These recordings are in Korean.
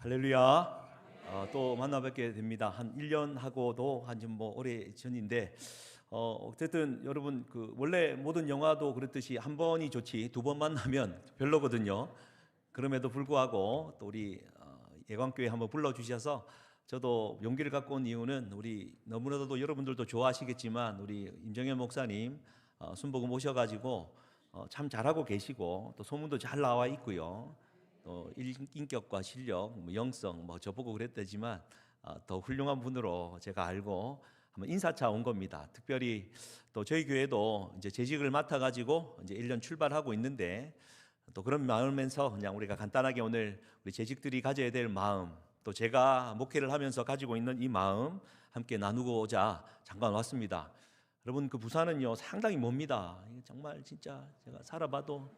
할렐루야. 또 만나 뵙게 됩니다. 한 1년 하고도 한 좀 오래 전인데 어쨌든 여러분 원래 모든 영화도 그렇듯이 한 번이 좋지 두 번 만나면 별로거든요. 그럼에도 불구하고 또 우리 예광교회 한번 불러 주셔서 저도 용기를 갖고 온 이유는 우리 너무나도 여러분들도 좋아하시겠지만 우리 임정현 목사님 순복음 오셔가지고 참 잘하고 계시고 또 소문도 잘 나와 있고요. 또 인격과 실력, 영성 저보고 그랬다지만 더 훌륭한 분으로 제가 알고 한번 인사차 온 겁니다. 특별히 또 저희 교회도 이제 재직을 맡아가지고 이제 1년 출발하고 있는데 또 그런 마음에서 그냥 우리가 간단하게 오늘 우리 재직들이 가져야 될 마음, 또 제가 목회를 하면서 가지고 있는 이 마음 함께 나누고자 잠깐 왔습니다. 여러분 부산은요 상당히 멉니다. 정말 진짜 제가 살아봐도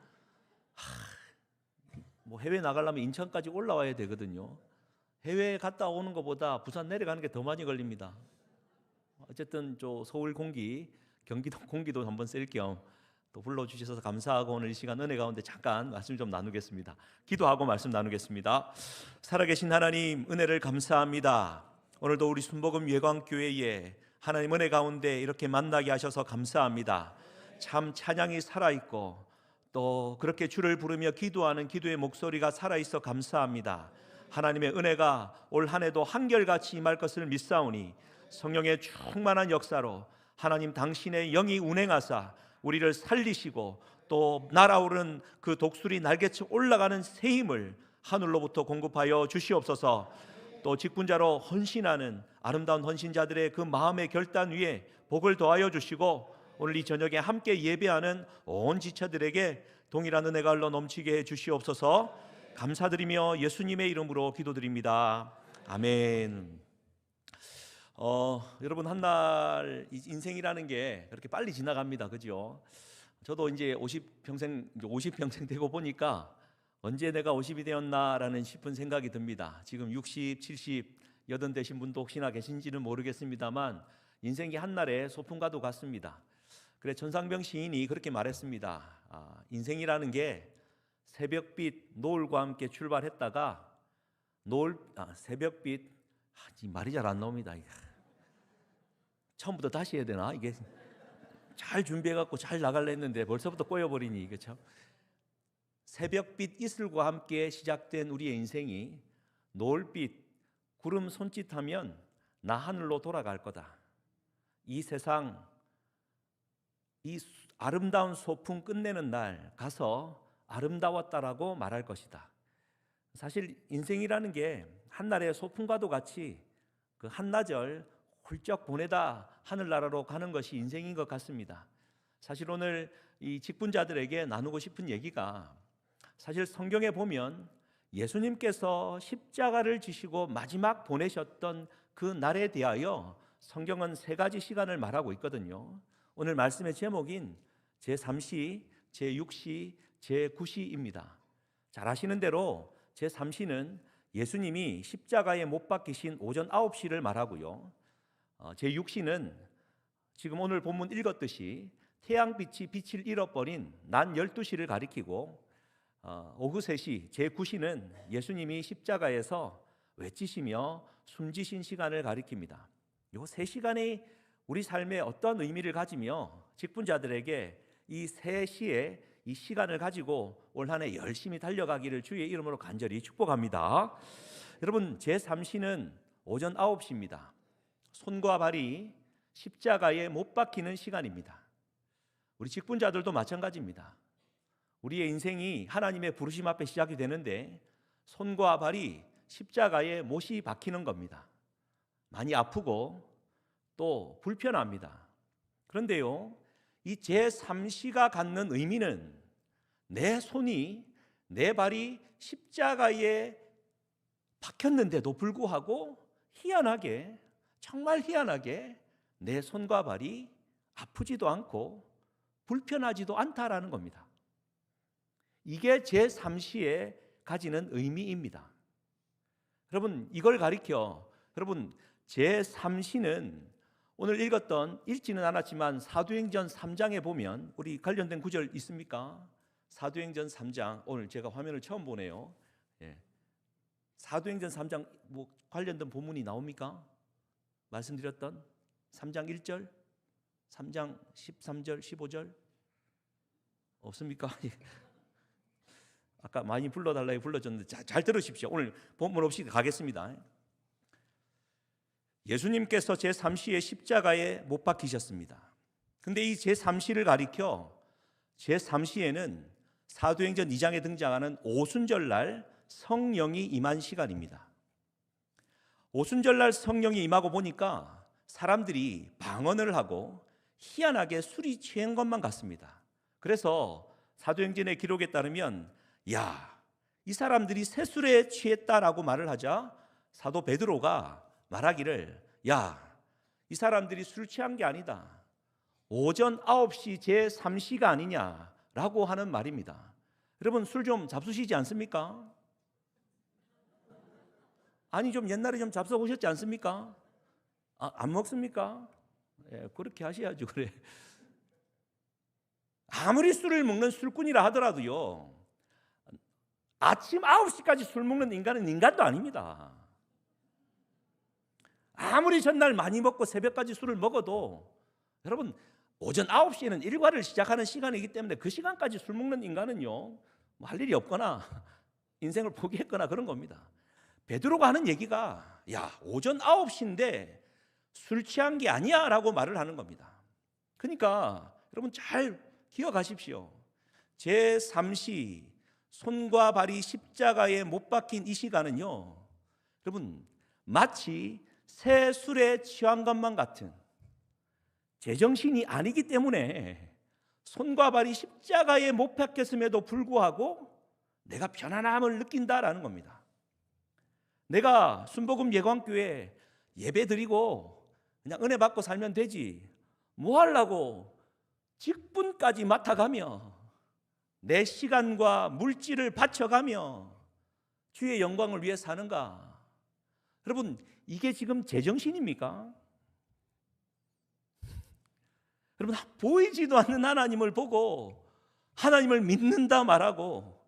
해외 나가려면 인천까지 올라와야 되거든요. 해외 갔다 오는 것보다 부산 내려가는 게 더 많이 걸립니다. 어쨌든 서울 공기, 경기도 공기도 한번 쐴 겸 또 불러주셔서 감사하고 오늘 이 시간 은혜 가운데 잠깐 말씀 좀 나누겠습니다. 기도하고 말씀 나누겠습니다. 살아계신 하나님 은혜를 감사합니다. 오늘도 우리 순복음 예광교회에 하나님 은혜 가운데 이렇게 만나게 하셔서 감사합니다. 참 찬양이 살아있고 또 그렇게 주를 부르며 기도하는 기도의 목소리가 살아있어 감사합니다. 하나님의 은혜가 올 한 해도 한결같이 임할 것을 믿사오니 성령의 충만한 역사로 하나님 당신의 영이 운행하사 우리를 살리시고 또 날아오른 그 독수리 날개쳐 올라가는 새 힘을 하늘로부터 공급하여 주시옵소서. 또 직분자로 헌신하는 아름다운 헌신자들의 그 마음의 결단 위에 복을 더하여 주시고 오늘 이 저녁에 함께 예배하는 온 지체들에게 동일한 은혜가 흘러 넘치게 해 주시옵소서. 감사드리며 예수님의 이름으로 기도드립니다. 아멘. 여러분 한날 인생이라는 게 그렇게 빨리 지나갑니다. 그죠? 저도 이제 50평생 되고 보니까 언제 내가 50이 되었나라는 싶은 생각이 듭니다. 지금 60, 70, 80 되신 분도 혹시나 계신지는 모르겠습니다만 인생이 한날의 소풍과도 같습니다. 그래 천상병 시인이 그렇게 말했습니다. 인생이라는 게 새벽빛 노을과 함께 출발했다가 새벽빛 말이 잘 안 나옵니다. 처음부터 다시 해야 되나? 이게 잘 준비해갖고 잘 나가려 했는데 벌써부터 꼬여버리니 이게 참. 새벽빛 이슬과 함께 시작된 우리의 인생이 노을빛 구름 손짓하면 나 하늘로 돌아갈 거다. 이 세상 이 아름다운 소풍 끝내는 날 가서 아름다웠다라고 말할 것이다. 사실 인생이라는 게 한날의 소풍과도 같이 그 한나절 훌쩍 보내다 하늘나라로 가는 것이 인생인 것 같습니다. 사실 오늘 이 직분자들에게 나누고 싶은 얘기가 사실 성경에 보면 예수님께서 십자가를 지시고 마지막 보내셨던 그 날에 대하여 성경은 3가지 시간을 말하고 있거든요. 오늘 말씀의 제목인 제3시, 제6시, 제9시입니다. 잘 아시는 대로 제3시는 예수님이 십자가에 못 박히신 오전 9시를 말하고요. 제6시는 지금 오늘 본문 읽었듯이 태양빛이 빛을 잃어버린 낮 12시를 가리키고 오후 3시 제9시는 예수님이 십자가에서 외치시며 숨지신 시간을 가리킵니다. 이 3시간이 우리 삶에 어떤 의미를 가지며 직분자들에게 이 3시에 이 시간을 가지고 올 한 해 열심히 달려가기를 주의 이름으로 간절히 축복합니다. 여러분 제3시는 오전 9시입니다. 손과 발이 십자가에 못 박히는 시간입니다. 우리 직분자들도 마찬가지입니다. 우리의 인생이 하나님의 부르심 앞에 시작이 되는데 손과 발이 십자가에 못이 박히는 겁니다. 많이 아프고 또 불편합니다. 그런데요, 이 제3시가 갖는 의미는 내 손이 내 발이 십자가에 박혔는데도 불구하고 희한하게 정말 희한하게 내 손과 발이 아프지도 않고 불편하지도 않다라는 겁니다. 이게 제3시에 가지는 의미입니다. 여러분 이걸 가리켜 여러분 제3시는 오늘 읽었던 읽지는 않았지만 사도행전 3장에 보면 우리 관련된 구절 있습니까? 사도행전 3장 오늘 제가 화면을 처음 보네요. 사도행전 3장 관련된 본문이 나옵니까? 말씀드렸던 3장 1절, 3장 13절, 15절 없습니까? 아까 많이 불러달라고 불러줬는데 잘 들으십시오. 오늘 본문 없이 가겠습니다. 예수님께서 제3시에 십자가에 못 박히셨습니다. 근데 이 제3시를 가리켜 제3시에는 사도행전 2장에 등장하는 오순절날 성령이 임한 시간입니다. 오순절날 성령이 임하고 보니까 사람들이 방언을 하고 희한하게 술이 취한 것만 같습니다. 그래서 사도행전의 기록에 따르면 이 사람들이 새술에 취했다라고 말을 하자 사도 베드로가 말하기를 이 사람들이 술 취한 게 아니다. 오전 9시 제3시가 아니냐라고 하는 말입니다. 여러분 술 좀 잡수시지 않습니까? 아니 좀 옛날에 좀 잡숴 보셨지 않습니까? 안 먹습니까? 그렇게 하셔야죠. 그래. 아무리 술을 먹는 술꾼이라 하더라도요, 아침 9시까지 술 먹는 인간은 인간도 아닙니다. 아무리 전날 많이 먹고 새벽까지 술을 먹어도 여러분 오전 9시에는 일과를 시작하는 시간이기 때문에 그 시간까지 술 먹는 인간은요 할 일이 없거나 인생을 포기했거나 그런 겁니다. 베드로가 하는 얘기가 오전 9시인데 술 취한 게 아니야 라고 말을 하는 겁니다. 그러니까 여러분 잘 기억하십시오. 제3시 손과 발이 십자가에 못 박힌 이 시간은요 여러분 마치 새 술에 취한 것만 같은 제정신이 아니기 때문에 손과 발이 십자가에 못 박혔음에도 불구하고 내가 편안함을 느낀다라는 겁니다. 내가 순복음 예광교회 예배 드리고 그냥 은혜 받고 살면 되지 뭐 하려고 직분까지 맡아가며 내 시간과 물질을 바쳐가며 주의 영광을 위해 사는가? 여러분 이게 지금 제정신입니까? 여러분 보이지도 않는 하나님을 보고 하나님을 믿는다 말하고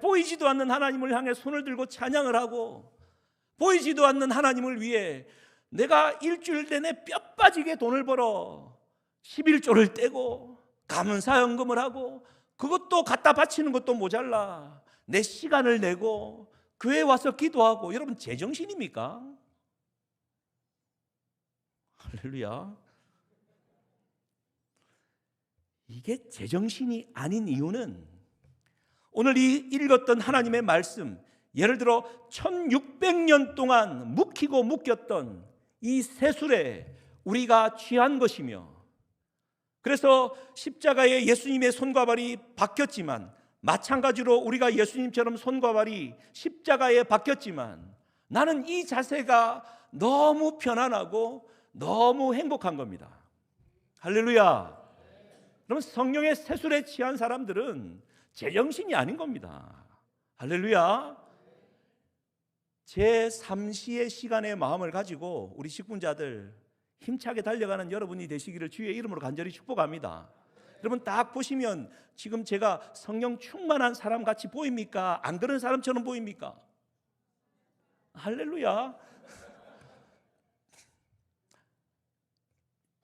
보이지도 않는 하나님을 향해 손을 들고 찬양을 하고 보이지도 않는 하나님을 위해 내가 일주일 내내 뼈 빠지게 돈을 벌어 11조를 떼고 감사연금을 하고 그것도 갖다 바치는 것도 모자라 내 시간을 내고 교회에 와서 기도하고 여러분 제정신입니까? 할렐루야. 이게 제정신이 아닌 이유는 오늘 이 읽었던 하나님의 말씀 예를 들어 1600년 동안 묵히고 묵혔던 이 새술에 우리가 취한 것이며 그래서 십자가에 예수님의 손과 발이 박혔지만 마찬가지로 우리가 예수님처럼 손과 발이 십자가에 박혔지만 나는 이 자세가 너무 편안하고 너무 행복한 겁니다. 할렐루야. 그럼 성령의 새술에 취한 사람들은 제정신이 아닌 겁니다. 할렐루야. 제3시의 시간의 마음을 가지고 우리 직분자들 힘차게 달려가는 여러분이 되시기를 주의 이름으로 간절히 축복합니다. 여러분 딱 보시면 지금 제가 성령 충만한 사람 같이 보입니까? 안 그런 사람처럼 보입니까? 할렐루야.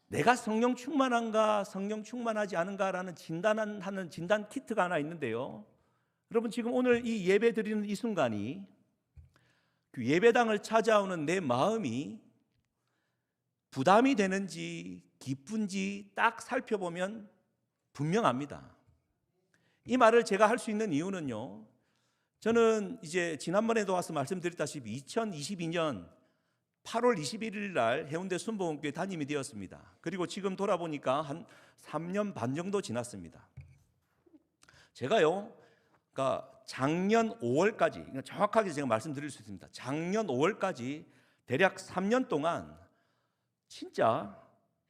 내가 성령 충만한가 성령 충만하지 않은가라는 진단하는 진단 키트가 하나 있는데요. 여러분 지금 오늘 이 예배 드리는 이 순간이 그 예배당을 찾아오는 내 마음이 부담이 되는지 기쁜지 딱 살펴보면 분명합니다. 이 말을 제가 할 수 있는 이유는요, 저는 이제 지난번에도 와서 말씀드렸다시피 2022년 8월 21일 날 해운대 순복음교회 담임이 되었습니다. 그리고 지금 돌아보니까 한 3년 반 정도 지났습니다. 제가요, 그러니까 작년 5월까지, 정확하게 제가 말씀드릴 수 있습니다. 작년 5월까지 대략 3년 동안 진짜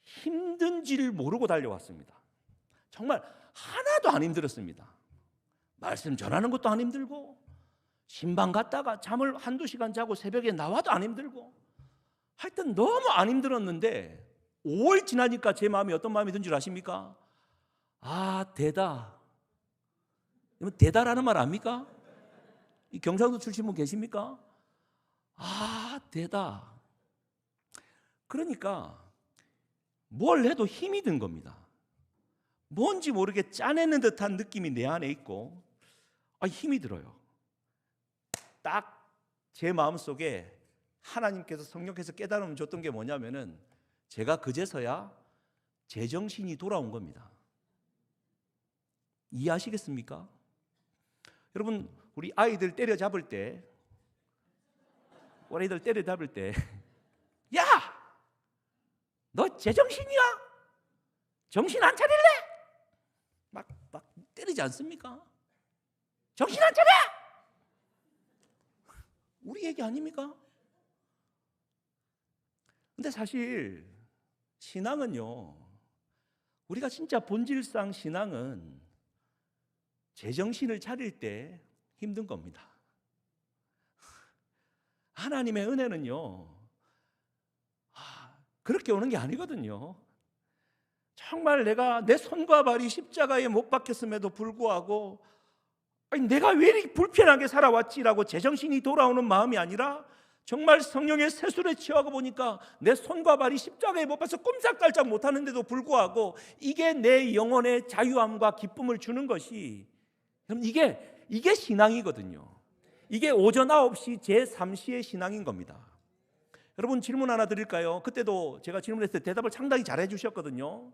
힘든 줄 모르고 달려왔습니다. 정말 하나도 안 힘들었습니다. 말씀 전하는 것도 안 힘들고 신방 갔다가 잠을 한두 시간 자고 새벽에 나와도 안 힘들고 하여튼 너무 안 힘들었는데 5월 지나니까 제 마음이 어떤 마음이 든 줄 아십니까? 대다라는 말 압니까? 이 경상도 출신 분 계십니까? 되다. 그러니까 뭘 해도 힘이 든 겁니다. 뭔지 모르게 짜내는 듯한 느낌이 내 안에 있고 힘이 들어요. 딱 제 마음속에 하나님께서 성령께서 깨달음을 줬던 게 뭐냐면은 제가 그제서야 제정신이 돌아온 겁니다. 이해하시겠습니까? 여러분, 우리 아이들 때려잡을 때 야! 너 제정신이야? 정신 안 차릴래? 막 때리지 않습니까? 정신 안 차려! 우리 얘기 아닙니까? 근데 사실 신앙은요, 우리가 진짜 본질상 신앙은 제정신을 차릴 때 힘든 겁니다. 하나님의 은혜는요, 그렇게 오는 게 아니거든요. 정말 내가 내 손과 발이 십자가에 못 박혔음에도 불구하고 내가 왜 이렇게 불편하게 살아왔지라고 제정신이 돌아오는 마음이 아니라 정말 성령의 세술에 취하고 보니까 내 손과 발이 십자가에 못 박혀서 꼼짝달짝 못하는데도 불구하고 이게 내 영혼의 자유함과 기쁨을 주는 것이, 여러분, 이게 신앙이거든요. 이게 오전 9시 제3시의 신앙인 겁니다. 여러분, 질문 하나 드릴까요? 그때도 제가 질문했을 때 대답을 상당히 잘해 주셨거든요.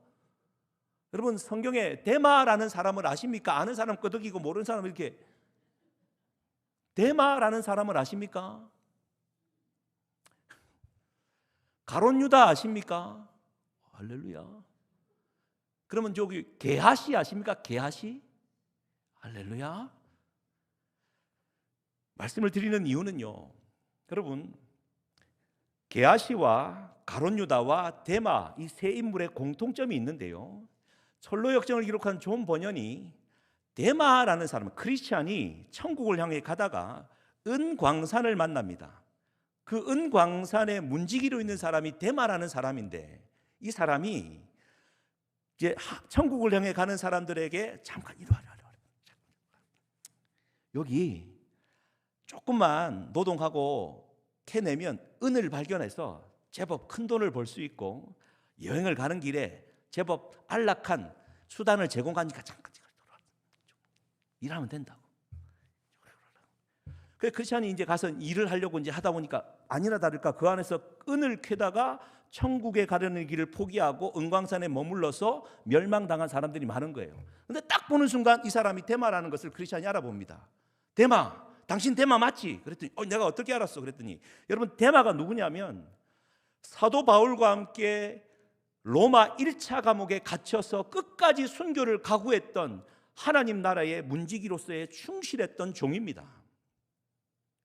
여러분, 성경에 데마라는 사람을 아십니까? 아는 사람 끄덕이고 모르는 사람 이렇게. 데마라는 사람을 아십니까? 가룟 유다 아십니까? 할렐루야. 그러면 저기 게하시 아십니까? 게하시? 할렐루야. 말씀을 드리는 이유는요, 여러분, 게하시와 가룟 유다와 데마, 이 세 인물의 공통점이 있는데요, 철로 역정을 기록한 존 번연이 데마라는 사람, 크리스찬이 천국을 향해 가다가 은광산을 만납니다. 그 은광산에 문지기로 있는 사람이 데마라는 사람인데, 이 사람이 이제 천국을 향해 가는 사람들에게 잠깐 이리 와라, 여기 조금만 노동하고 캐내면 은을 발견해서 제법 큰 돈을 벌 수 있고 여행을 가는 길에 제법 안락한 수단을 제공하니까 잠깐 일하면 된다고. 그래서 크리스찬이 이제 가서 일을 하려고 이제 하다 보니까 아니나 다를까 그 안에서 은을 캐다가 천국에 가려는 길을 포기하고 은광산에 머물러서 멸망당한 사람들이 많은 거예요. 근데 딱 보는 순간 이 사람이 데마라는 것을 크리스찬이 알아봅니다. 데마, 당신 데마 맞지? 그랬더니 내가 어떻게 알았어? 그랬더니 여러분, 데마가 누구냐면 사도 바울과 함께 로마 1차 감옥에 gat혀서 끝까지 순교를 각오했던 하나님 나라의 문지기로서의 충실했던 종입니다.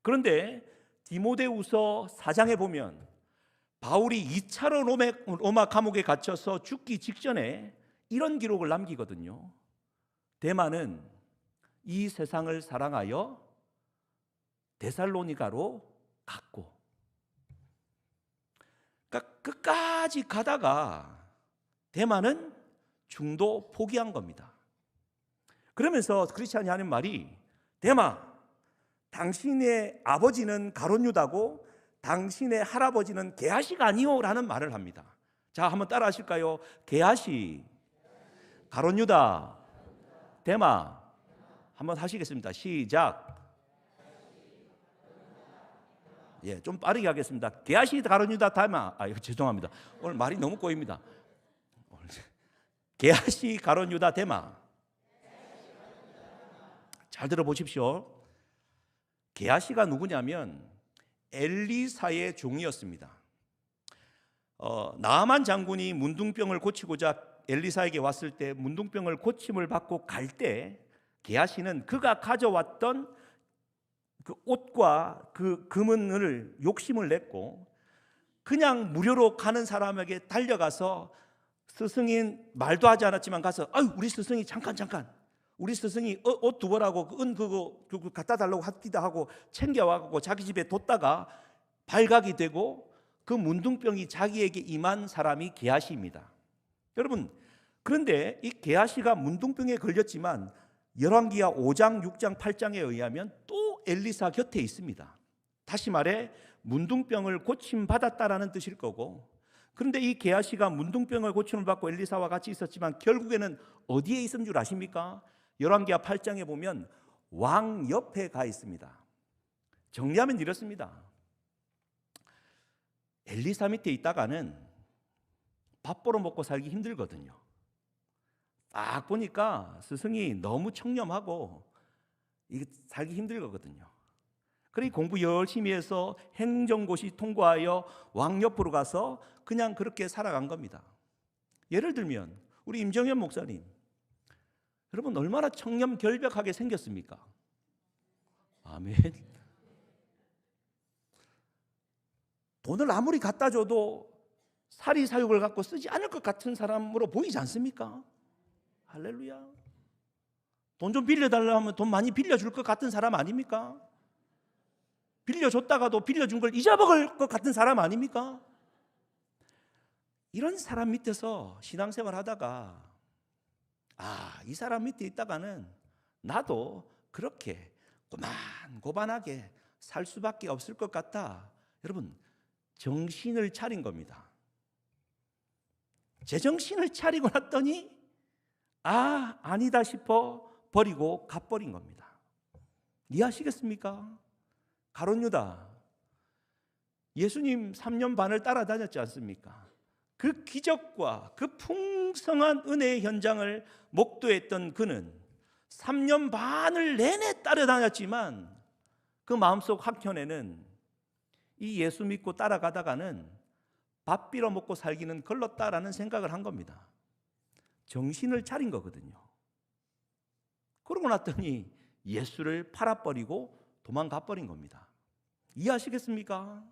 그런데 디모데후서 4장에 보면 바울이 2차로 로마 감옥에 갇혀서 죽기 직전에 이런 기록을 남기거든요. 데마는 이 세상을 사랑하여 데살로니가로 갔고, 그러니까 끝까지 가다가 데마는 중도 포기한 겁니다. 그러면서 크리스찬이 하는 말이, 데마, 당신의 아버지는 가룟 유다고 당신의 할아버지는 게하시가 아니오 라는 말을 합니다. 자, 한번 따라 하실까요? 게하시, 가룟 유다, 데마. 한번 하시겠습니다. 시작. 예, 좀 빠르게 하겠습니다. 게하시, 가룟 유다, 데마. 죄송합니다. 오늘 말이 너무 꼬입니다. 게하시, 가룟 유다, 데마. 잘 들어보십시오. 게하시가 누구냐면 엘리사의 종이었습니다. 나아만 장군이 문둥병을 고치고자 엘리사에게 왔을 때 문둥병을 고침을 받고 갈 때 게하시는 그가 가져왔던 그 옷과 그 금은을 욕심을 냈고 그냥 무료로 가는 사람에게 달려가서, 스승인 말도 하지 않았지만 가서 우리 스승이 잠깐 우리 스승이 옷 두 벌하고 은 그거 갖다 달라고 하기도 하고 챙겨와갖고 자기 집에 뒀다가 발각이 되고 그 문둥병이 자기에게 임한 사람이 게하시입니다. 여러분, 그런데 이 게하시가 문둥병에 걸렸지만 열왕기하 5장, 6장, 8장에 의하면 또 엘리사 곁에 있습니다. 다시 말해 문둥병을 고침받았다라는 뜻일 거고, 그런데 이 게하시가 문둥병을 고침을 받고 엘리사와 같이 있었지만 결국에는 어디에 있은 줄 아십니까? 열왕기하 8장에 보면 왕 옆에 가 있습니다. 정리하면 이렇습니다. 엘리사 밑에 있다가는 밥 벌어 먹고 살기 힘들거든요. 딱 보니까 스승이 너무 청렴하고 이게 살기 힘들거든요. 그러니 공부 열심히 해서 행정고시 통과하여 왕 옆으로 가서 그냥 그렇게 살아간 겁니다. 예를 들면 우리 임정현 목사님, 여러분 얼마나 청렴결백하게 생겼습니까? 아멘. 돈을 아무리 갖다 줘도 사리사욕을 갖고 쓰지 않을 것 같은 사람으로 보이지 않습니까? 할렐루야. 돈 좀 빌려달라 하면 돈 많이 빌려줄 것 같은 사람 아닙니까? 빌려줬다가도 빌려준 걸 잊어먹을 것 같은 사람 아닙니까? 이런 사람 밑에서 신앙생활 하다가 이 사람 밑에 있다가는 나도 그렇게 고만고만하게 살 수밖에 없을 것 같다. 여러분, 정신을 차린 겁니다. 제정신을 차리고 났더니 아니다 싶어 버리고 가버린 겁니다. 이해하시겠습니까? 가룟 유다, 예수님 3년 반을 따라다녔지 않습니까? 그 기적과 그 풍성한 은혜의 현장을 목도했던 그는 3년 반을 내내 따라다녔지만 그 마음속 한켠에는 이 예수 믿고 따라가다가는 밥 빌어 먹고 살기는 걸렀다라는 생각을 한 겁니다. 정신을 차린 거거든요. 그러고 났더니 예수를 팔아버리고 도망가 버린 겁니다. 이해하시겠습니까?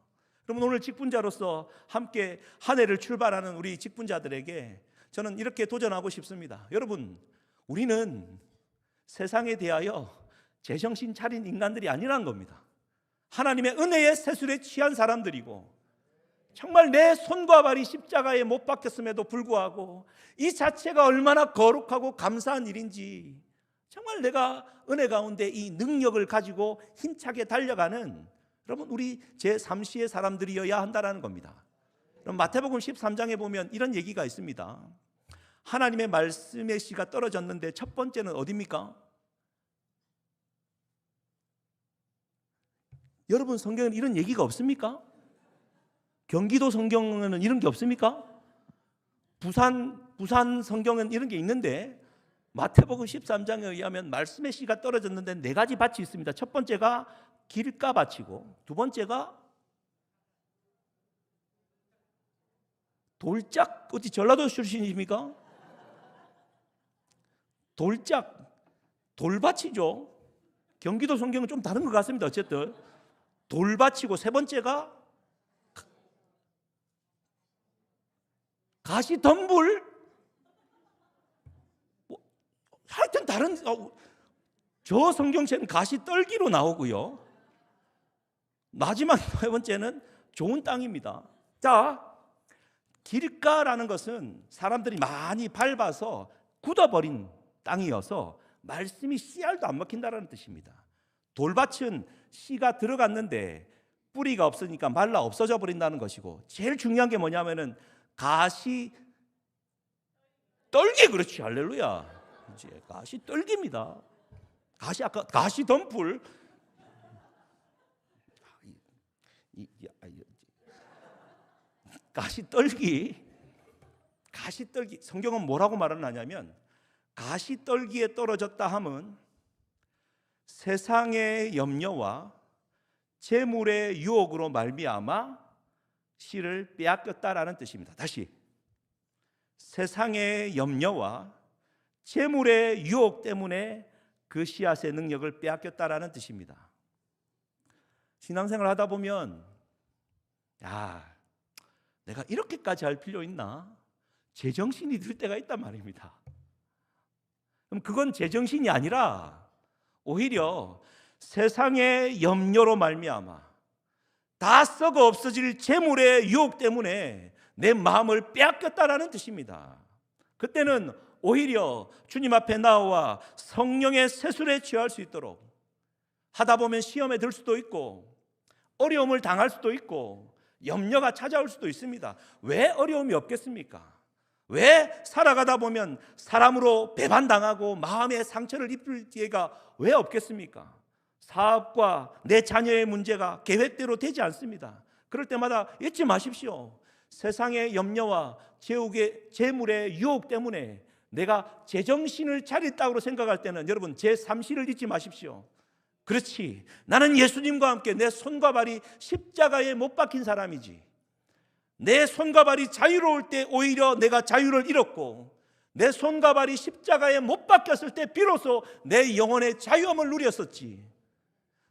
여러분, 오늘 직분자로서 함께 한 해를 출발하는 우리 직분자들에게 저는 이렇게 도전하고 싶습니다. 여러분, 우리는 세상에 대하여 제정신 차린 인간들이 아니라는 겁니다. 하나님의 은혜의 세술에 취한 사람들이고, 정말 내 손과 발이 십자가에 못 박혔음에도 불구하고 이 자체가 얼마나 거룩하고 감사한 일인지, 정말 내가 은혜 가운데 이 능력을 가지고 힘차게 달려가는 여러분, 우리 제3시의 사람들이어야 한다는 겁니다. 그럼 마태복음 13장에 보면 이런 얘기가 있습니다. 하나님의 말씀의 씨가 떨어졌는데 첫 번째는 어디입니까? 여러분, 성경에는 이런 얘기가 없습니까? 경기도 성경에는 이런 게 없습니까? 부산 성경은 이런 게 있는데 마태복음 13장에 의하면 말씀의 씨가 떨어졌는데 4가지 밭이 있습니다. 첫 번째가 길가 밭이고, 두 번째가 돌짝, 어디 전라도 출신이십니까? 돌짝, 돌밭이죠. 경기도 성경은 좀 다른 것 같습니다. 어쨌든 돌밭이고, 세 번째가 가시덤불, 하여튼 다른, 저 성경책은 가시떨기로 나오고요. 마지막 세 번째는 좋은 땅입니다. 자, 길가라는 것은 사람들이 많이 밟아서 굳어버린 땅이어서 말씀이 씨알도 안 먹힌다는 뜻입니다. 돌밭은 씨가 들어갔는데 뿌리가 없으니까 말라 없어져 버린다는 것이고, 제일 중요한 게 뭐냐면은 가시 떨기, 그렇지, 할렐루야. 가시 떨기입니다. 아까 가시 덤불, 가시 떨기. 성경은 뭐라고 말을 하냐면, 가시 떨기에 떨어졌다 함은 세상의 염려와 재물의 유혹으로 말미암아 씨를 빼앗겼다라는 뜻입니다. 다시, 세상의 염려와 재물의 유혹 때문에 그 씨앗의 능력을 빼앗겼다라는 뜻입니다. 신앙생활 하다 보면 내가 이렇게까지 할 필요 있나? 제정신이 들 때가 있단 말입니다. 그럼 그건 제정신이 아니라 오히려 세상의 염려로 말미암아 다 썩어 없어질 재물의 유혹 때문에 내 마음을 빼앗겼다라는 뜻입니다. 그때는 오히려 주님 앞에 나와 성령의 세술에 취할 수 있도록, 하다 보면 시험에 들 수도 있고 어려움을 당할 수도 있고 염려가 찾아올 수도 있습니다. 왜 어려움이 없겠습니까? 왜 살아가다 보면 사람으로 배반당하고 마음의 상처를 입을 기회가 왜 없겠습니까? 사업과 내 자녀의 문제가 계획대로 되지 않습니다. 그럴 때마다 잊지 마십시오. 세상의 염려와 재물의 유혹 때문에 내가 제정신을 차렸다고 생각할 때는 여러분 제 삼시를 잊지 마십시오. 그렇지, 나는 예수님과 함께 내 손과 발이 십자가에 못 박힌 사람이지. 내 손과 발이 자유로울 때 오히려 내가 자유를 잃었고, 내 손과 발이 십자가에 못 박혔을 때 비로소 내 영혼의 자유함을 누렸었지.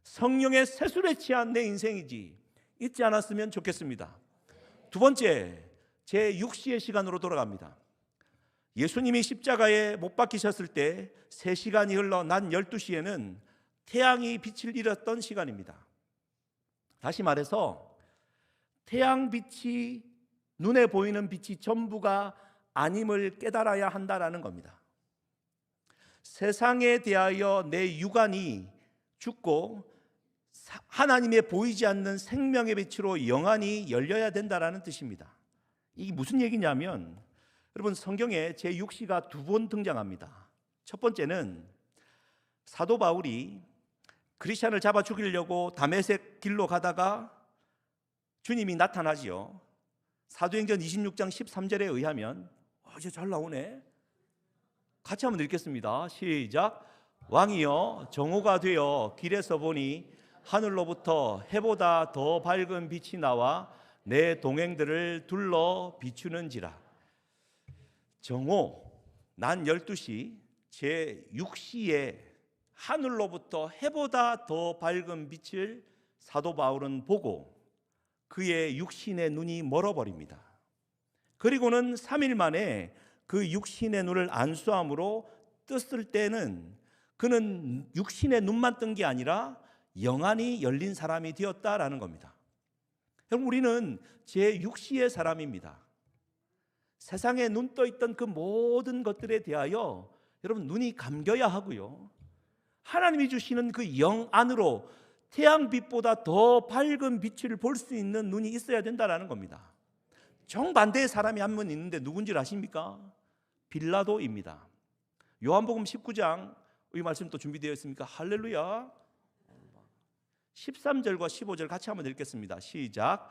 성령의 세술에 취한 내 인생이지. 잊지 않았으면 좋겠습니다. 두 번째, 제 6시의 시간으로 돌아갑니다. 예수님이 십자가에 못 박히셨을 때 3시간이 흘러 난 12시에는 태양이 빛을 잃었던 시간입니다. 다시 말해서 태양빛이, 눈에 보이는 빛이 전부가 아님을 깨달아야 한다라는 겁니다. 세상에 대하여 내 육안이 죽고 하나님의 보이지 않는 생명의 빛으로 영안이 열려야 된다라는 뜻입니다. 이게 무슨 얘기냐면, 여러분 성경에 제6시가 2번 등장합니다. 첫 번째는 사도 바울이 크리스찬을 잡아 죽이려고 다메섹 길로 가다가 주님이 나타나지요. 사도행전 26장 13절에 의하면, 이제 잘 나오네. 같이 한번 읽겠습니다. 시작. 왕이여, 정오가 되어 길에서 보니 하늘로부터 해보다 더 밝은 빛이 나와 내 동행들을 둘러 비추는지라. 정오, 난 12시, 제 6시에 하늘로부터 해보다 더 밝은 빛을 사도 바울은 보고 그의 육신의 눈이 멀어버립니다. 그리고는 3일 만에 그 육신의 눈을 안수함으로 떴을 때는 그는 육신의 눈만 뜬 게 아니라 영안이 열린 사람이 되었다라는 겁니다. 여러분, 우리는 제6시의 사람입니다. 세상에 눈 떠 있던 그 모든 것들에 대하여 여러분 눈이 감겨야 하고요, 하나님이 주시는 그 영 안으로 태양빛보다 더 밝은 빛을 볼 수 있는 눈이 있어야 된다는 겁니다. 정반대의 사람이 한 분 있는데 누군지 아십니까? 빌라도입니다. 요한복음 19장 이 말씀 또 준비되어 있습니까? 할렐루야. 13절과 15절 같이 한번 읽겠습니다. 시작.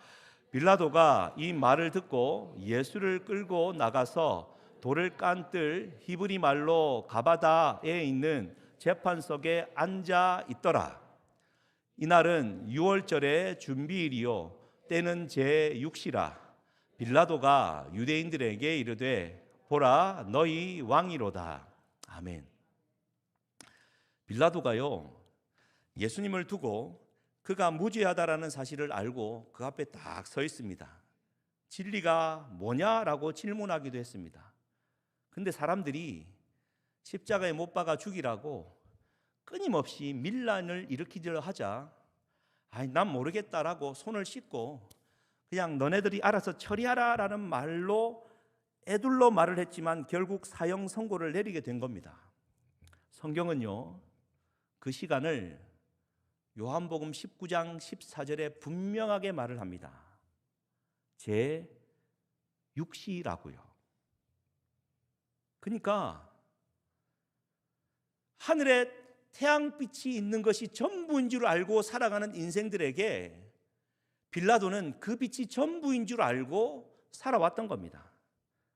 빌라도가 이 말을 듣고 예수를 끌고 나가서 돌을 깐 뜰 히브리 말로 가바다에 있는 재판석에 앉아 있더라. 이날은 6월절의 준비일이요 때는 제6시라. 빌라도가 유대인들에게 이르되 보라, 너희 왕이로다. 아멘. 빌라도가요, 예수님을 두고 그가 무죄하다라는 사실을 알고 그 앞에 딱 서 있습니다. 진리가 뭐냐라고 질문하기도 했습니다. 근데 사람들이 십자가에 못 박아 죽이라고 끊임없이 밀란을 일으키려 하자, 난 모르겠다라고 손을 씻고 그냥 너네들이 알아서 처리하라라는 말로 애둘러 말을 했지만 결국 사형 선고를 내리게 된 겁니다. 성경은요, 그 시간을 요한복음 19장 14절에 분명하게 말을 합니다. 제 6시라고요. 그러니까 하늘에 태양빛이 있는 것이 전부인 줄 알고 살아가는 인생들에게 빌라도는 그 빛이 전부인 줄 알고 살아왔던 겁니다.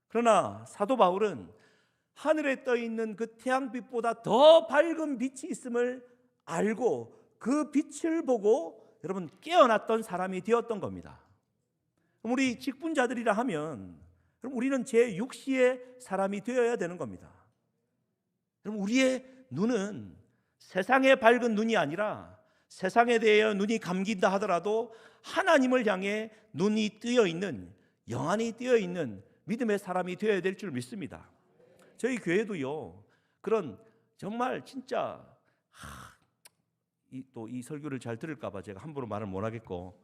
그러나 사도 바울은 하늘에 떠 있는 그 태양빛보다 더 밝은 빛이 있음을 알고 그 빛을 보고 여러분 깨어났던 사람이 되었던 겁니다. 우리 직분자들이라 하면 우리는 제6시의 사람이 되어야 되는 겁니다. 우리의 눈은 세상의 밝은 눈이 아니라 세상에 대해 눈이 감긴다 하더라도 하나님을 향해 눈이 뜨여 있는, 영안이 뜨여 있는 믿음의 사람이 되어야 될 줄 믿습니다. 저희 교회도요, 그런 정말 진짜 또 이 설교를 잘 들을까 봐 제가 함부로 말을 못 하겠고,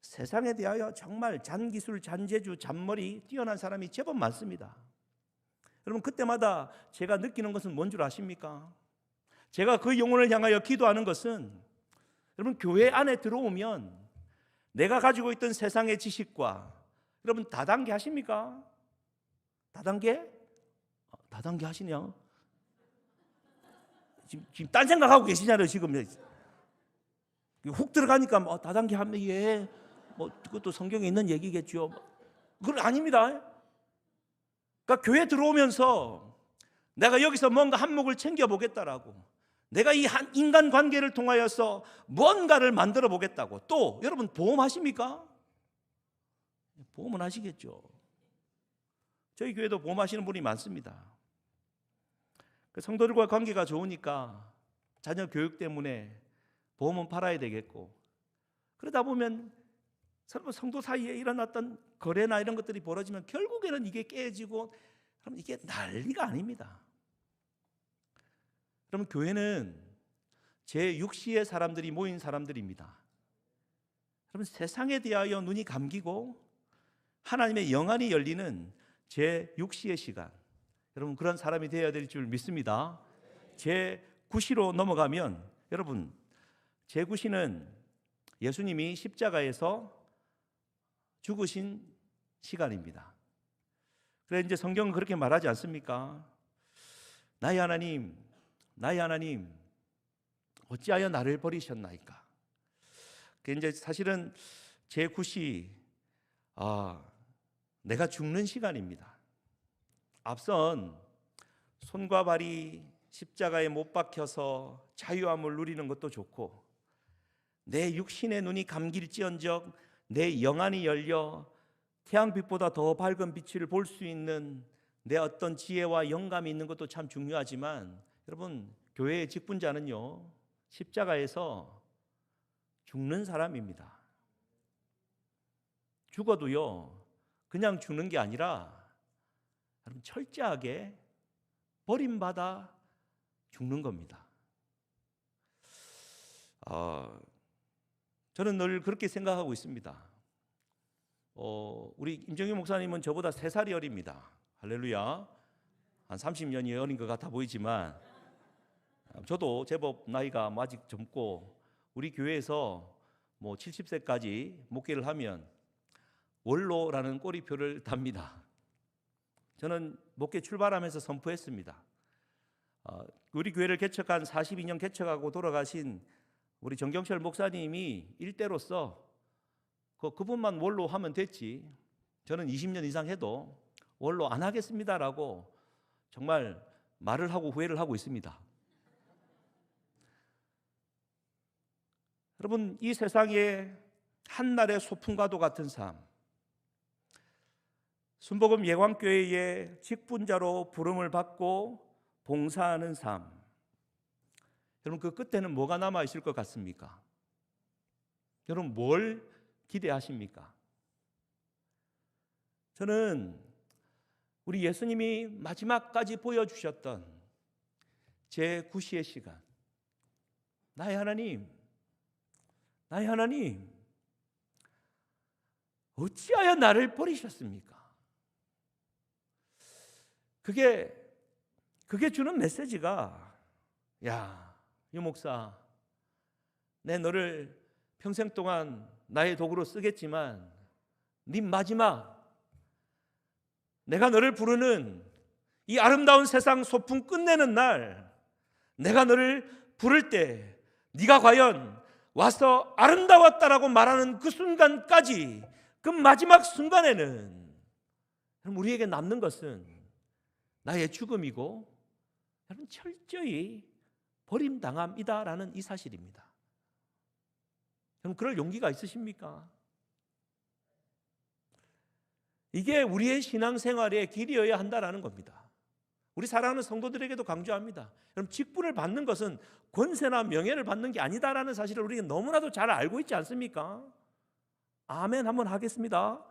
세상에 대하여 정말 잔기술, 잔재주, 잔머리 뛰어난 사람이 제법 많습니다. 여러분, 그때마다 제가 느끼는 것은 뭔 줄 아십니까? 제가 그 영혼을 향하여 기도하는 것은, 여러분 교회 안에 들어오면 내가 가지고 있던 세상의 지식과, 여러분 다단계 하십니까? 다단계? 다단계 하시냐? 지금 딴 생각하고 계시잖아요. 지금 훅 들어가니까 다단계 하면 그것도 성경에 있는 얘기겠죠. 그건 아닙니다. 그러니까 교회 들어오면서 내가 여기서 뭔가 한몫을 챙겨보겠다라고, 내가 이 한 인간 관계를 통하여서 뭔가를 만들어 보겠다고. 또 여러분 보험 하십니까? 보험은 하시겠죠. 저희 교회도 보험 하시는 분이 많습니다. 성도들과 관계가 좋으니까 자녀 교육 때문에 보험은 팔아야 되겠고, 그러다 보면 성도 사이에 일어났던 거래나 이런 것들이 벌어지면 결국에는 이게 깨지고, 그럼 이게 난리가 아닙니다. 그러면 교회는 제6시의 사람들이 모인 사람들입니다. 여러분 세상에 대하여 눈이 감기고 하나님의 영안이 열리는 제6시의 시간, 여러분 그런 사람이 되어야 될 줄 믿습니다. 제9시로 넘어가면, 여러분 제9시는 예수님이 십자가에서 죽으신 시간입니다. 그래서 이제 성경은 그렇게 말하지 않습니까? 나의 하나님, 나의 하나님, 어찌하여 나를 버리셨나이까? 이제 사실은 제9시, 내가 죽는 시간입니다. 앞선 손과 발이 십자가에 못 박혀서 자유함을 누리는 것도 좋고, 내 육신의 눈이 감길지언정 내 영안이 열려 태양빛보다 더 밝은 빛을 볼 수 있는 내 어떤 지혜와 영감이 있는 것도 참 중요하지만, 여러분 교회의 직분자는요 십자가에서 죽는 사람입니다. 죽어도요 그냥 죽는 게 아니라, 여러분 철저하게 버림받아 죽는 겁니다. 저는 늘 그렇게 생각하고 있습니다. 우리 임정희 목사님은 저보다 3살이 어립니다. 할렐루야. 한 30년이 어린 것 같아 보이지만, 저도 제법 나이가 아직 젊고, 우리 교회에서 70세까지 목회를 하면 원로라는 꼬리표를 답니다. 저는 목회 출발하면서 선포했습니다. 우리 교회를 개척한 42년 개척하고 돌아가신 우리 정경철 목사님이 일대로서 그분만 원로 하면 됐지, 저는 20년 이상 해도 원로 안 하겠습니다라고 정말 말을 하고 후회를 하고 있습니다. 여러분 이 세상에 한날의 소풍과도 같은 삶, 순복음 예광교회의 직분자로 부름을 받고 봉사하는 삶, 여러분 그 끝에는 뭐가 남아 있을 것 같습니까? 여러분 뭘 기대하십니까? 저는 우리 예수님이 마지막까지 보여주셨던 제9시의 시간, 나의 하나님, 나의 하나님, 어찌하여 나를 버리셨습니까? 그게 주는 메시지가, 야, 유 목사, 내 너를 평생 동안 나의 도구로 쓰겠지만 네 마지막, 내가 너를 부르는 이 아름다운 세상 소풍 끝내는 날, 내가 너를 부를 때 네가 과연 와서 아름다웠다라고 말하는 그 순간까지, 그 마지막 순간에는 우리에게 남는 것은 나의 죽음이고, 여러분 철저히 버림당함이다라는 이 사실입니다. 여러분 그럴 용기가 있으십니까? 이게 우리의 신앙생활의 길이어야 한다라는 겁니다. 우리 사랑하는 성도들에게도 강조합니다. 여러분 직분을 받는 것은 권세나 명예를 받는 게 아니다라는 사실을 우리가 너무나도 잘 알고 있지 않습니까? 아멘 한번 하겠습니다.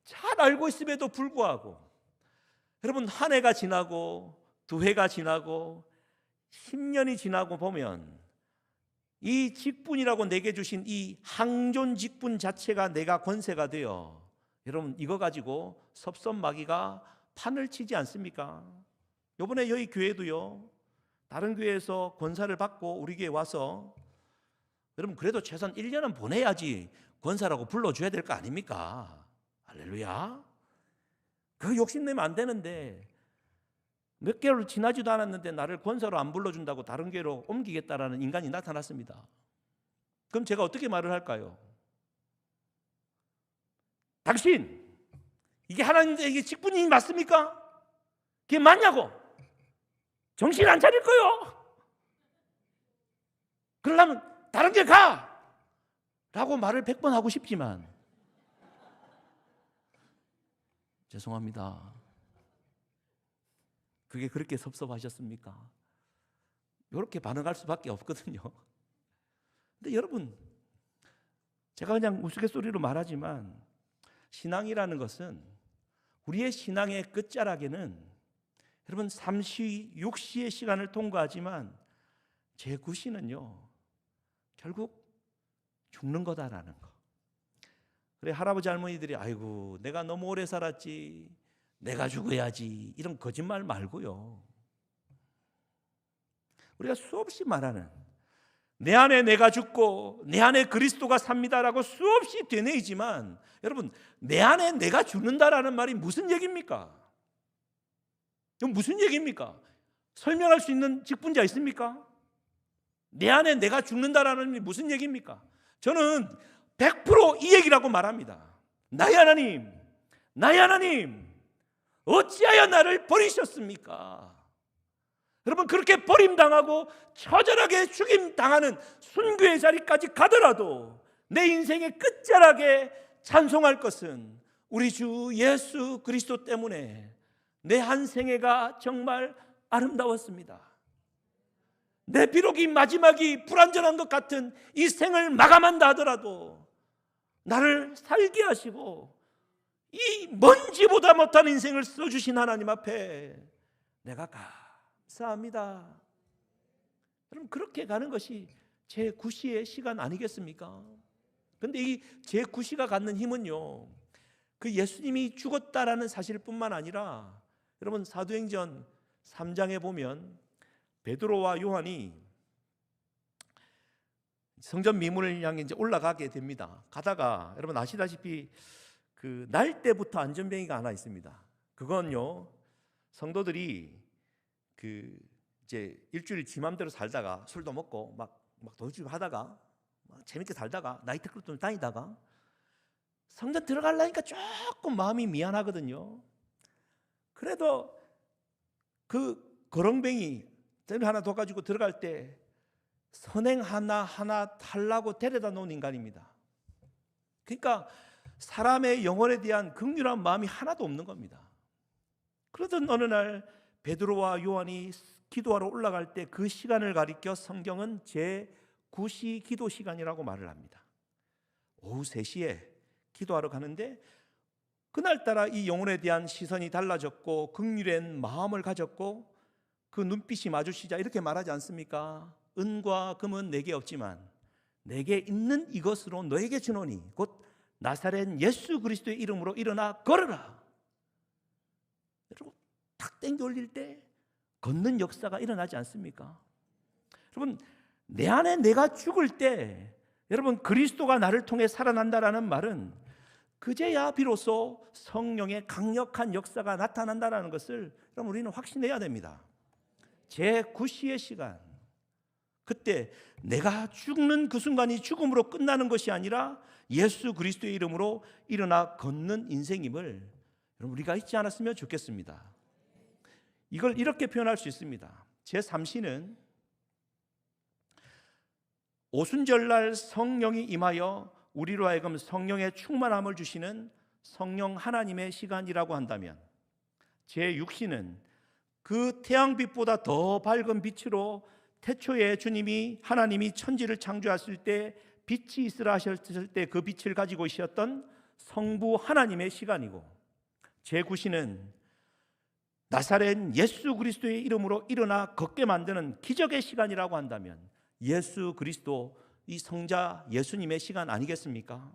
잘 알고 있음에도 불구하고, 여러분 한 해가 지나고 두 해가 지나고 10년이 지나고 보면 이 직분이라고 내게 주신 이 항존 직분 자체가 내가 권세가 되어, 여러분 이거 가지고 섭섭마귀가 판을 치지 않습니까? 이번에 여기 교회도요, 다른 교회에서 권사를 받고 우리 교회에 와서 여러분 그래도 최소한 1년은 보내야지 권사라고 불러줘야 될 거 아닙니까? 할렐루야. 그 욕심내면 안 되는데 몇 개월 지나지도 않았는데 나를 권사로 안 불러준다고 다른 교회로 옮기겠다라는 인간이 나타났습니다. 그럼 제가 어떻게 말을 할까요? 당신 이게 하나님의 이게 직분이 맞습니까? 그게 맞냐고? 정신 안 차릴 거요. 그러려면 다른 데 가! 라고 말을 100번 하고 싶지만 죄송합니다. 그게 그렇게 섭섭하셨습니까? 이렇게 반응할 수밖에 없거든요. 근데 여러분, 제가 그냥 우스갯소리로 말하지만 신앙이라는 것은 우리의 신앙의 끝자락에는 여러분 3시, 6시의 시간을 통과하지만 제 구시는요 결국 죽는 거다라는 거. 그래 할아버지 할머니들이 아이고 내가 너무 오래 살았지 내가 죽어야지 이런 거짓말 말고요, 우리가 수없이 말하는 내 안에 내가 죽고 내 안에 그리스도가 삽니다라고 수없이 되뇌이지만 여러분 내 안에 내가 죽는다라는 말이 무슨 얘기입니까? 이건 무슨 얘기입니까? 설명할 수 있는 직분자 있습니까? 내 안에 내가 죽는다라는 게 무슨 얘기입니까? 저는 100% 이 얘기라고 말합니다. 나의 하나님, 나의 하나님, 어찌하여 나를 버리셨습니까? 여러분 그렇게 버림당하고 처절하게 죽임당하는 순교의 자리까지 가더라도 내 인생의 끝자락에 찬송할 것은 우리 주 예수 그리스도 때문에 내 한 생애가 정말 아름다웠습니다. 내 비록 이 마지막이 불완전한 것 같은 이 생을 마감한다 하더라도 나를 살게 하시고 이 먼지보다 못한 인생을 써주신 하나님 앞에 내가 감사합니다. 여러분 그렇게 가는 것이 제 구시의 시간 아니겠습니까? 그런데 이 제 구시가 갖는 힘은요 그 예수님이 죽었다라는 사실뿐만 아니라 여러분 사도행전 3장에 보면 베드로와 요한이 성전 미문을 향해 이제 올라가게 됩니다. 가다가 여러분 아시다시피 그 날 때부터 안전뱅이가 하나 있습니다. 그건요 성도들이 그 이제 일주일 지 맘대로 살다가 술도 먹고 막 도둑질 하다가 막 재밌게 살다가 나이트 클럽 좀 다니다가 성전 들어가려니까 조금 마음이 미안하거든요. 그래도 그 거렁뱅이 하나 더 가지고 들어갈 때 선행 하나 달라고 데려다 놓은 인간입니다. 그러니까 사람의 영혼에 대한 긍휼한 마음이 하나도 없는 겁니다. 그러던 어느 날 베드로와 요한이 기도하러 올라갈 때 그 시간을 가리켜 성경은 제9시 기도 시간이라고 말을 합니다. 오후 3시에 기도하러 가는데 그날따라 이 영혼에 대한 시선이 달라졌고 긍휼한 마음을 가졌고 그 눈빛이 마주치자 이렇게 말하지 않습니까? 은과 금은 내게 없지만 내게 있는 이것으로 너에게 주노니 곧 나사렛 예수 그리스도의 이름으로 일어나 걸어라. 여러분 탁 땡겨 올릴 때 걷는 역사가 일어나지 않습니까? 여러분 내 안에 내가 죽을 때 여러분 그리스도가 나를 통해 살아난다라는 말은 그제야 비로소 성령의 강력한 역사가 나타난다라는 것을 여러분 우리는 확신해야 됩니다. 제9시의 시간, 그때 내가 죽는 그 순간이 죽음으로 끝나는 것이 아니라 예수 그리스도의 이름으로 일어나 걷는 인생임을 여러분 우리가 잊지 않았으면 좋겠습니다. 이걸 이렇게 표현할 수 있습니다. 제3시는 오순절날 성령이 임하여 우리로 하여금 성령의 충만함을 주시는 성령 하나님의 시간이라고 한다면, 제6시는 그 태양빛보다 더 밝은 빛으로 태초에 주님이 하나님이 천지를 창조하실 때 빛이 있으라 하셨을 때 그 빛을 가지고 있었던 성부 하나님의 시간이고, 제9시는 나사렛 예수 그리스도의 이름으로 일어나 걷게 만드는 기적의 시간이라고 한다면 예수 그리스도 이 성자 예수님의 시간 아니겠습니까?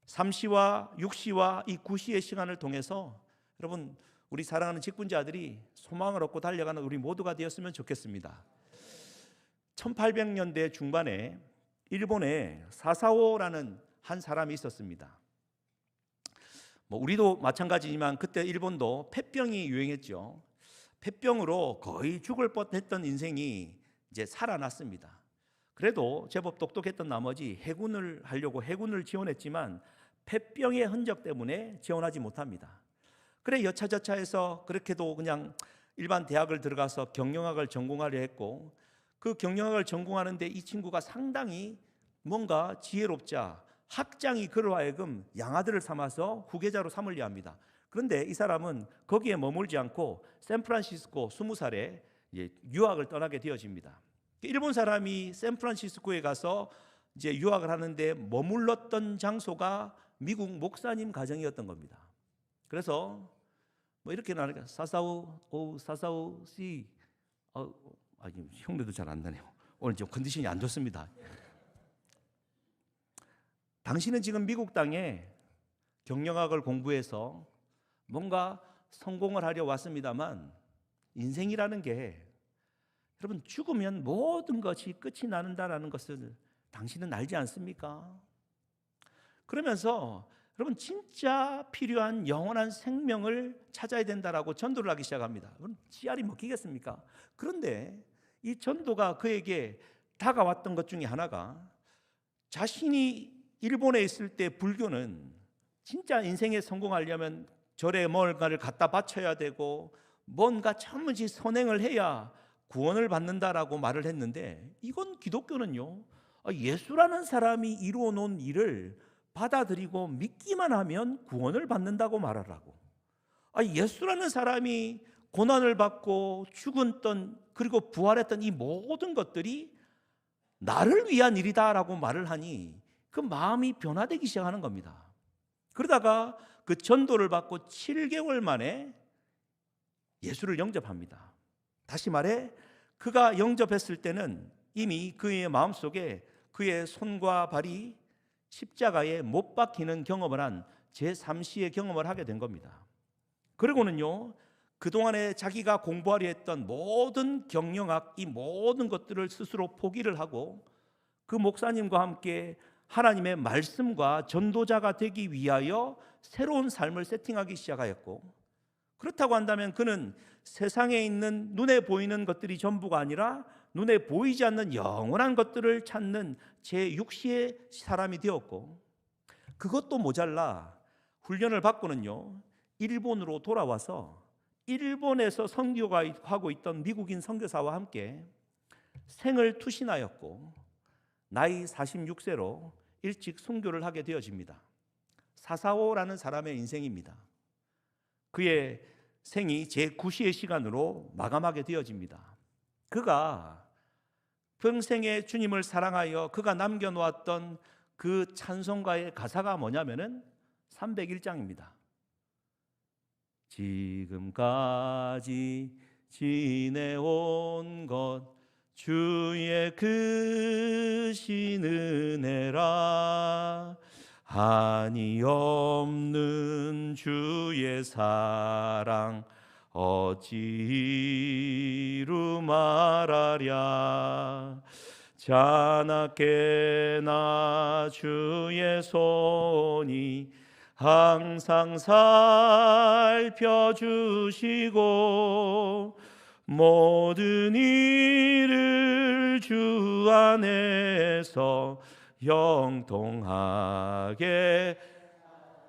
3시와 6시와 이 9시의 시간을 통해서 여러분 우리 사랑하는 직분자들이 소망을 얻고 달려가는 우리 모두가 되었으면 좋겠습니다. 1800년대 중반에 일본에 사사오라는 한 사람이 있었습니다. 우리도 마찬가지지만 그때 일본도 폐병이 유행했죠. 폐병으로 거의 죽을 뻔했던 인생이 이제 살아났습니다. 그래도 제법 똑똑했던 나머지 해군을 하려고 해군을 지원했지만 폐병의 흔적 때문에 지원하지 못합니다. 그래 여차저차해서 그렇게도 그냥 일반 대학을 들어가서 경영학을 전공하려 했고, 그 경영학을 전공하는데 이 친구가 상당히 뭔가 지혜롭자 학장이 그로 하여금 양아들을 삼아서 후계자로 삼으려 합니다. 그런데 이 사람은 거기에 머물지 않고 샌프란시스코 20살에 유학을 떠나게 되어집니다. 일본 사람이 샌프란시스코에 가서 이제 유학을 하는데 머물렀던 장소가 미국 목사님 가정이었던 겁니다. 그래서 이렇게 나니까 사사오 씨, 형들도 잘 안 나네요. 오늘 좀 컨디션이 안 좋습니다. 당신은 지금 미국 땅에 경영학을 공부해서 뭔가 성공을 하려 왔습니다만 인생이라는 게 여러분 죽으면 모든 것이 끝이 나는다라는 것을 당신은 알지 않습니까? 그러면서 여러분 진짜 필요한 영원한 생명을 찾아야 된다라고 전도를 하기 시작합니다. 여러분 씨알이 먹히겠습니까? 그런데 이 전도가 그에게 다가왔던 것 중에 하나가, 자신이 일본에 있을 때 불교는 진짜 인생에 성공하려면 절에 뭔가를 갖다 바쳐야 되고 뭔가 참으시 선행을 해야 구원을 받는다라고 말을 했는데, 이건 기독교는요, 예수라는 사람이 이루어 놓은 일을 받아들이고 믿기만 하면 구원을 받는다고 말하라고. 예수라는 사람이 고난을 받고 죽었던 그리고 부활했던 이 모든 것들이 나를 위한 일이다라고 말을 하니 그 마음이 변화되기 시작하는 겁니다. 그러다가 그 전도를 받고 7개월 만에 예수를 영접합니다. 다시 말해 그가 영접했을 때는 이미 그의 마음속에 그의 손과 발이 십자가에 못 박히는 경험을 한 제3시의 경험을 하게 된 겁니다. 그리고는요, 그동안에 자기가 공부하려 했던 모든 경영학, 이 모든 것들을 스스로 포기를 하고 그 목사님과 함께 하나님의 말씀과 전도자가 되기 위하여 새로운 삶을 세팅하기 시작하였고, 그렇다고 한다면 그는 세상에 있는 눈에 보이는 것들이 전부가 아니라 눈에 보이지 않는 영원한 것들을 찾는 제6시의 사람이 되었고, 그것도 모자라 훈련을 받고는요 일본으로 돌아와서 일본에서 선교하고 있던 미국인 선교사와 함께 생을 투신하였고 나이 46세로 일찍 순교를 하게 되어집니다. 사사오라는 사람의 인생입니다. 그의 생이 제9시의 시간으로 마감하게 되어집니다. 그가 평생에 주님을 사랑하여 그가 남겨놓았던 그 찬송가의 가사가 뭐냐면은 301장입니다. 지금까지 지내온 것 주의 크신 은혜라, 한이 없는 주의 사랑 어찌 이루 말하랴. 자나깨나 주의 손이 항상 살펴주시고 모든 일을 주 안에서 형통하게.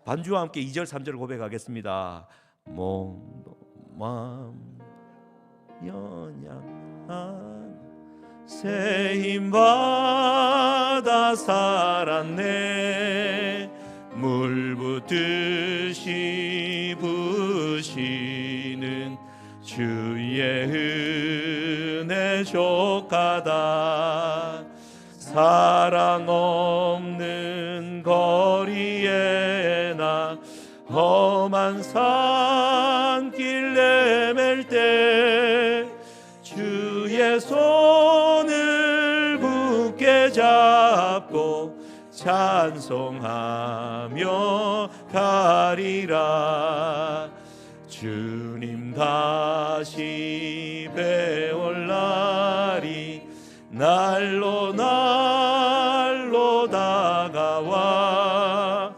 반주와 함께 2절 3절을 고백하겠습니다. 몸 마음 연약한 새 힘받아 살았네. 물 붓듯이 부시는 주의 은혜 족하다. 사랑 없는 거리에 나 험한 산길 내맬 때 주의 손을 굳게 잡고 찬송하며 가리라. 주님 다시 배올 날이 날로 날로 다가와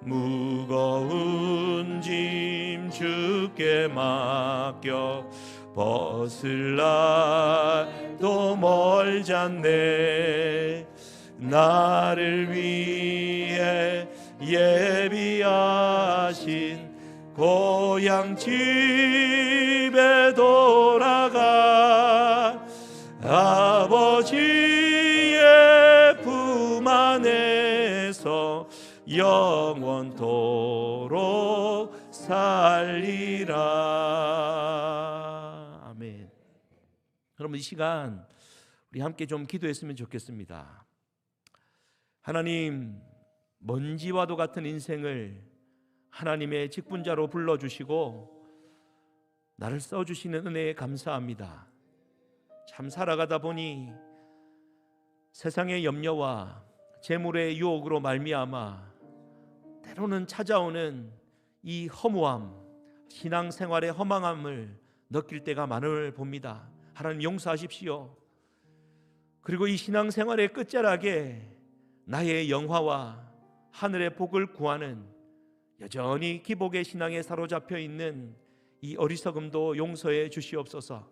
무거운 짐 주께 맡겨 벗을 날도 멀잖네. 나를 위해 예비하신 고향 집에 돌아가 아버지의 품 안에서 영원토록 살리라. 아멘. 여러분, 이 시간 우리 함께 좀 기도했으면 좋겠습니다. 하나님, 먼지와도 같은 인생을 하나님의 직분자로 불러주시고 나를 써주시는 은혜에 감사합니다. 참 살아가다 보니 세상의 염려와 재물의 유혹으로 말미암아 때로는 찾아오는 이 허무함, 신앙생활의 허망함을 느낄 때가 많을 봅니다. 하나님 용서하십시오. 그리고 이 신앙생활의 끝자락에 나의 영화와 하늘의 복을 구하는 여전히 기복의 신앙에 사로잡혀 있는 이 어리석음도 용서해 주시옵소서.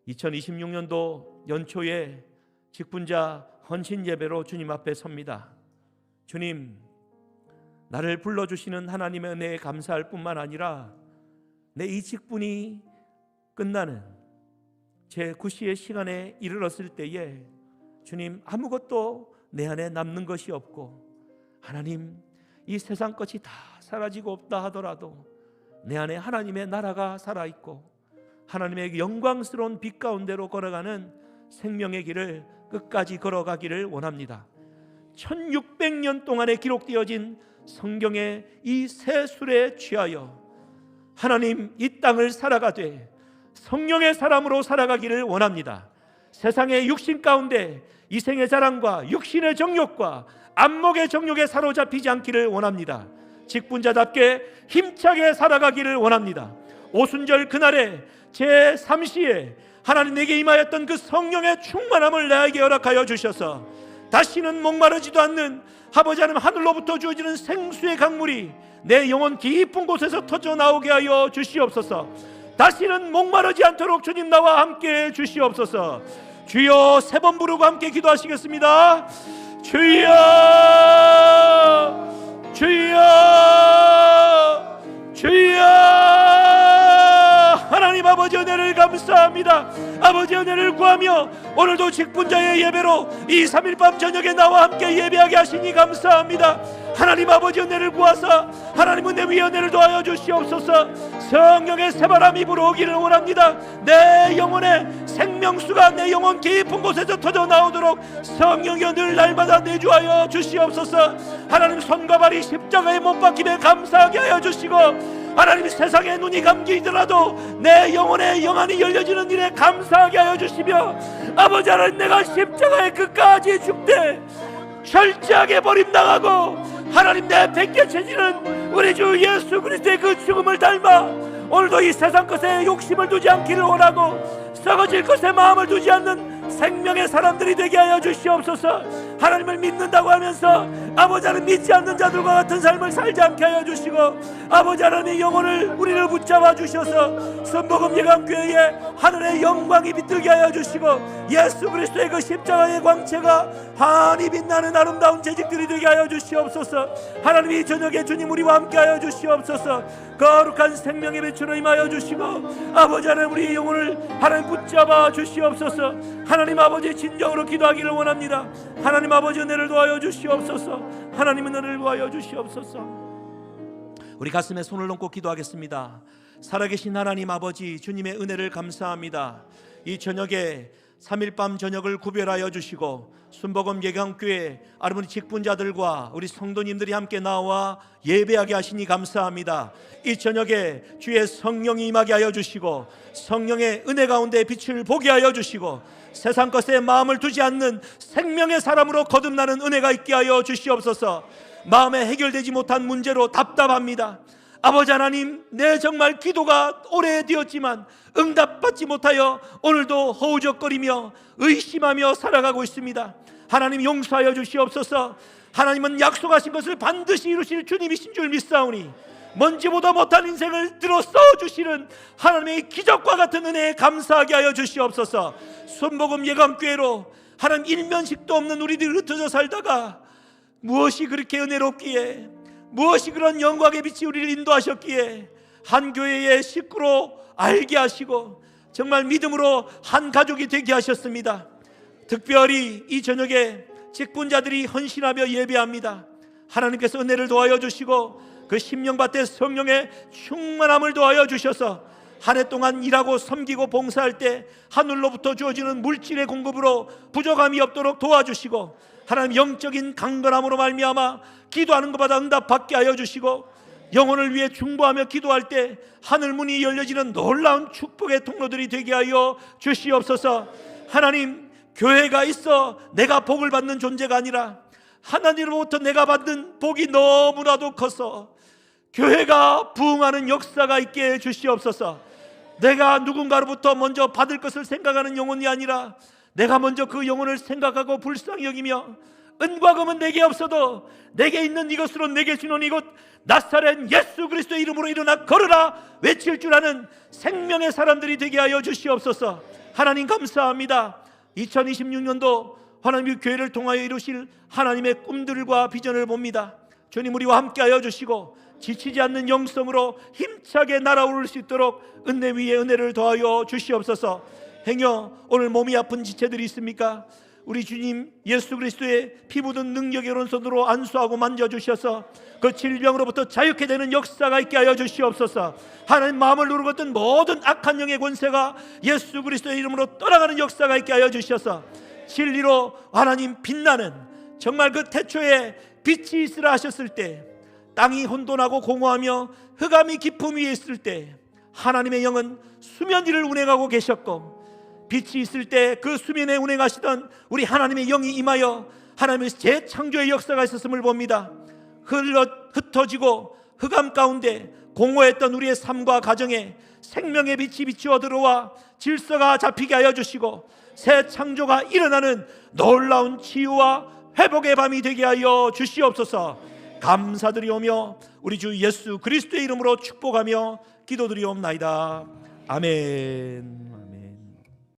2026년도 연초에 직분자 헌신 예배로 주님 앞에 섭니다. 주님, 나를 불러주시는 하나님의 은혜에 감사할 뿐만 아니라 내 이 직분이 끝나는 제 구시의 시간에 이르렀을 때에 주님, 아무것도 내 안에 남는 것이 없고 하나님, 이 세상 것이 다 사라지고 없다 하더라도 내 안에 하나님의 나라가 살아있고 하나님의 영광스러운 빛 가운데로 걸어가는 생명의 길을 끝까지 걸어가기를 원합니다. 1600년 동안에 기록되어진 성경의 이 새 술에 취하여 하나님, 이 땅을 살아가되 성령의 사람으로 살아가기를 원합니다. 세상의 육신 가운데 이생의 자랑과 육신의 정욕과 안목의 정욕에 사로잡히지 않기를 원합니다. 직분자답게 힘차게 살아가기를 원합니다. 오순절 그날에 제3시에 하나님 내게 임하였던 그 성령의 충만함을 나에게 허락하여 주셔서 다시는 목마르지도 않는 아버지 하나님 하늘로부터 주어지는 생수의 강물이 내 영혼 깊은 곳에서 터져 나오게 하여 주시옵소서. 다시는 목마르지 않도록 주님 나와 함께 해 주시옵소서. 주여, 3번 부르고 함께 기도하시겠습니다. 주여, 주여, 주여. 하나님 아버지 은혜를 감사합니다. 아버지 은혜를 구하며 오늘도 직분자의 예배로 이 3일 밤 저녁에 나와 함께 예배하게 하시니 감사합니다. 하나님 아버지 은혜를 구하사 하나님 은혜 위에 은혜를 더하여 주시옵소서. 성령의 새바람이 불어오기를 원합니다. 내 영혼의 생명수가 내 영혼 깊은 곳에서 터져 나오도록 성령이 늘 날마다 내주하여 주시옵소서. 하나님, 손과 발이 십자가에 못 박힘에 감사하게 하여 주시고 하나님, 세상의 눈이 감기더라도 내 영혼의 영안이 열려지는 일에 감사하게 하여 주시며 아버지 하나님, 내가 십자가의 끝까지 죽되 철저하게 버림당하고 하나님 내 백개체지는 우리 주 예수 그리스도의 그 죽음을 닮아 오늘도 이 세상 것에 욕심을 두지 않기를 원하고 썩어질 것에 마음을 두지 않는 생명의 사람들이 되게 하여 주시옵소서. 하나님을 믿는다고 하면서 아버지 하나님 믿지 않는 자들과 같은 삶을 살지 않게 하여 주시고 아버지 하나님의 영혼을 우리를 붙잡아 주셔서 선복음 예강교회에 하늘의 영광이 빛들게 하여 주시고 예수 그리스도의 그 십자가의 광채가 환히 빛나는 아름다운 재직들이 되게 하여 주시옵소서. 하나님, 이 저녁에 주님 우리와 함께 하여 주시옵소서. 거룩한 생명의 빛으로 임하여 주시고 아버지 하나님, 우리의 영혼을 하나님 붙잡아 주시옵소서. 하나님 아버지, 진정으로 기도하기를 원합니다. 하나님 아버지, 은혜를 도하여 주시옵소서. 하나님, 은혜를 도하여 주시옵소서. 우리 가슴에 손을 얹고 기도하겠습니다. 살아계신 하나님 아버지, 주님의 은혜를 감사합니다. 이 저녁에 3일 밤 저녁을 구별하여 주시고 순복음 예강교회 아르머니 직분자들과 우리 성도님들이 함께 나와 예배하게 하시니 감사합니다. 이 저녁에 주의 성령이 임하게 하여 주시고 성령의 은혜 가운데 빛을 보게 하여 주시고 세상 것에 마음을 두지 않는 생명의 사람으로 거듭나는 은혜가 있게 하여 주시옵소서. 마음에 해결되지 못한 문제로 답답합니다. 아버지 하나님, 내 정말 기도가 오래되었지만 응답받지 못하여 오늘도 허우적거리며 의심하며 살아가고 있습니다. 하나님 용서하여 주시옵소서. 하나님은 약속하신 것을 반드시 이루실 주님이신 줄 믿사오니 먼지보다 못한 인생을 들어 써주시는 하나님의 기적과 같은 은혜에 감사하게 하여 주시옵소서. 손복음 예감교회로 하나님 일면식도 없는 우리들이 흩어져 살다가 무엇이 그렇게 은혜롭기에, 무엇이 그런 영광의 빛이 우리를 인도하셨기에 한 교회의 식구로 알게 하시고 정말 믿음으로 한 가족이 되게 하셨습니다. 특별히 이 저녁에 직분자들이 헌신하며 예배합니다. 하나님께서 은혜를 도와여 주시고 그 심령밭에 성령의 충만함을 도와여 주셔서 한 해 동안 일하고 섬기고 봉사할 때 하늘로부터 주어지는 물질의 공급으로 부족함이 없도록 도와주시고, 하나님 영적인 강건함으로 말미암아 기도하는 것마다 응답받게 하여 주시고, 영혼을 위해 중보하며 기도할 때 하늘 문이 열려지는 놀라운 축복의 통로들이 되게 하여 주시옵소서. 하나님, 교회가 있어 내가 복을 받는 존재가 아니라 하나님으로부터 내가 받는 복이 너무나도 커서 교회가 부흥하는 역사가 있게 해주시옵소서. 내가 누군가로부터 먼저 받을 것을 생각하는 영혼이 아니라 내가 먼저 그 영혼을 생각하고 불쌍히 여기며 은과 금은 내게 없어도 내게 있는 이것으로 내게 주는 이곳 나사렛 예수 그리스도의 이름으로 일어나 걸으라 외칠 줄 아는 생명의 사람들이 되게 하여 주시옵소서. 하나님 감사합니다. 2026년도 하나님의 교회를 통하여 이루실 하나님의 꿈들과 비전을 봅니다. 주님, 우리와 함께 하여 주시고 지치지 않는 영성으로 힘차게 날아오를 수 있도록 은혜 위에 은혜를 더하여 주시옵소서. 행여 오늘 몸이 아픈 지체들이 있습니까? 우리 주님 예수 그리스도의 피 묻은 능력의 오른손으로 안수하고 만져주셔서 그 질병으로부터 자유케 되는 역사가 있게 하여 주시옵소서. 하나님 마음을 누르고 있던 모든 악한 영의 권세가 예수 그리스도의 이름으로 떠나가는 역사가 있게 하여 주셔서 진리로 하나님 빛나는 정말 그 태초에 빛이 있으라 하셨을 때 땅이 혼돈하고 공허하며 흑암이 깊음 위에 있을 때 하나님의 영은 수면 위를 운행하고 계셨고, 빛이 있을 때 그 수면에 운행하시던 우리 하나님의 영이 임하여 하나님의 재창조의 역사가 있었음을 봅니다. 흩어지고 흑암 가운데 공허했던 우리의 삶과 가정에 생명의 빛이 비추어 들어와 질서가 잡히게 하여 주시고 새 창조가 일어나는 놀라운 치유와 회복의 밤이 되게 하여 주시옵소서. 감사드리오며 우리 주 예수 그리스도의 이름으로 축복하며 기도드리옵나이다. 아멘.